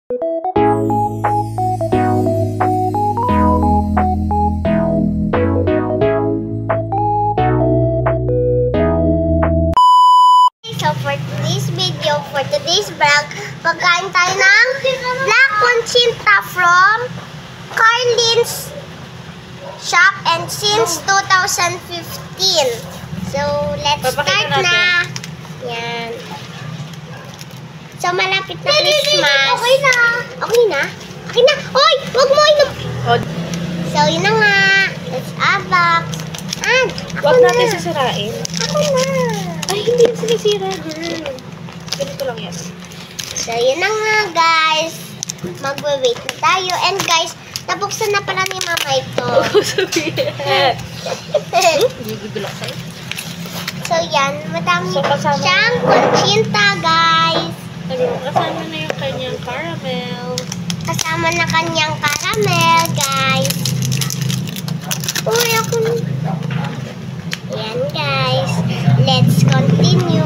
So for today's video, for today's vlog, pagkain tayo ng Black Conchinta from Carlin's shop and since 2015. So let's start na. Yan. So malapit na Christmas. Okay na. Okay na? Okay na. Hoy! Huwag mo inom. So yun na nga. Let's unbox. Huwag natin sisirain. Ako na. Ay, hindi yung sinisira, girl. Ganito lang yan. So, yun na nga, guys. Magwe-wait na tayo. And, guys, nabuksan na pala ni Mama ito. Oo, sabihin. Gigigilak sa'yo. So, yan. Madami So, kasama siyang Conchinta, guys. Kasama na yung kanyang caramel. Kasama na kanyang caramel, guys. Uy, ako. Yan, guys. Let's continue.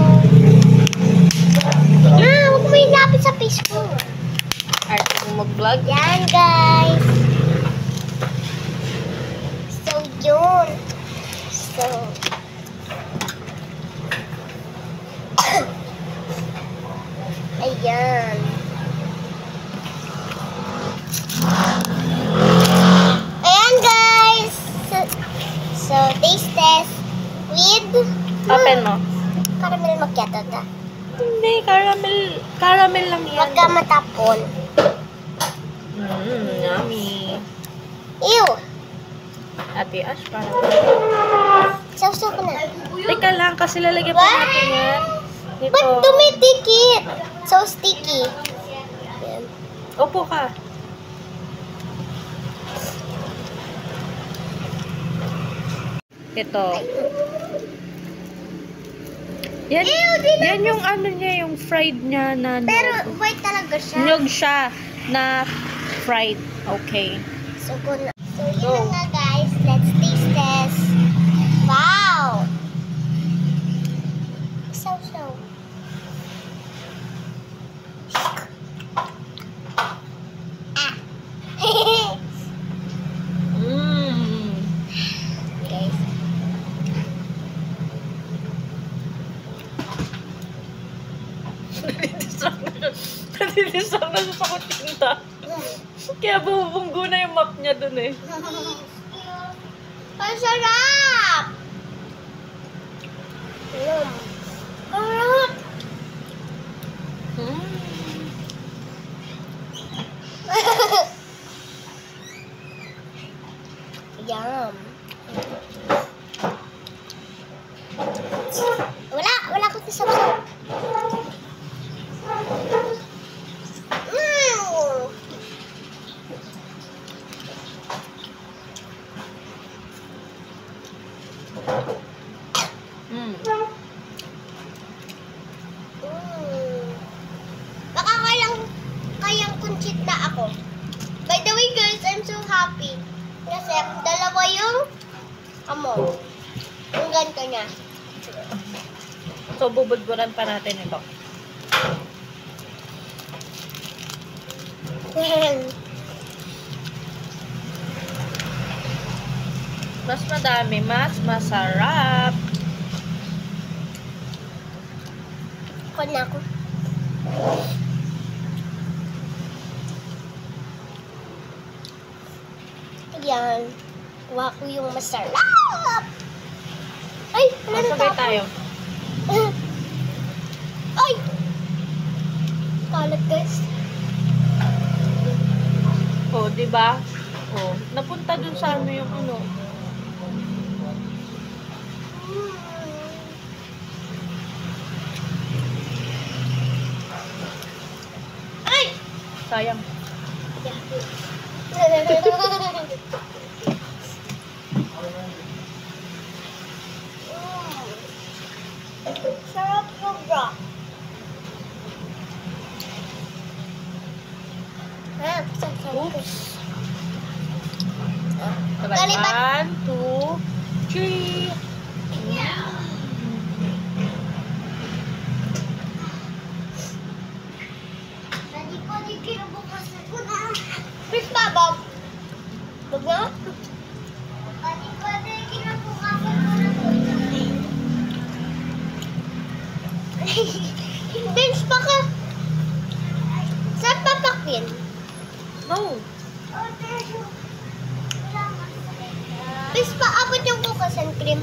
Huwag mo ilapit sa face ko. Arte mo mag-vlog. Yan, guys. So, yun. So, ayan. Ayan, guys. So taste test with Open mo. caramel macchiato ta. Hindi, caramel lang yan. Huwag ka matapon. Yummy. Ew! Ate Ash, parang. Sausaw ko na. Teka lang, kasi lalagyan pa natin yan. Dito. Ba't tumitikit? So sticky. Ayan. Upo ka. Ito. Yan, yan yung ano niya, yung fried niya na Pero nyog. white talaga siya. Nyog siya na fried. Okay. So, yun na nga, guys. Let's taste test. Wow! Sausaw. Guys. Nadidistract na siya sa kutinta. Kaya bubunggo na yung map niya dun eh. Ang sarap! Sarap! Yum! Wala ko sa sabsaw. Baka kayang kunchit na ako. By the way, guys, I'm so happy. Kasi dalawa yung yung ganito niya. So, bubudburan pa natin ito. Mas madami, mas masarap. Ako na ako. Ayan. Kuha ko yung masarap. Ay! Masabay tayo. Ay! Kalat, guys. Oh, di ba? Oh, napunta dun sa ano yung ano. Ay! Sayang. Sarap sobra. Oops. Kalipat. 1, 2, 3. Hindi ko kinubok Bob. Bob nga? Pwede, kinabukasan mo na po. Vince, baka... Saan papakin? No. Vince, paabot yung bukas and cream.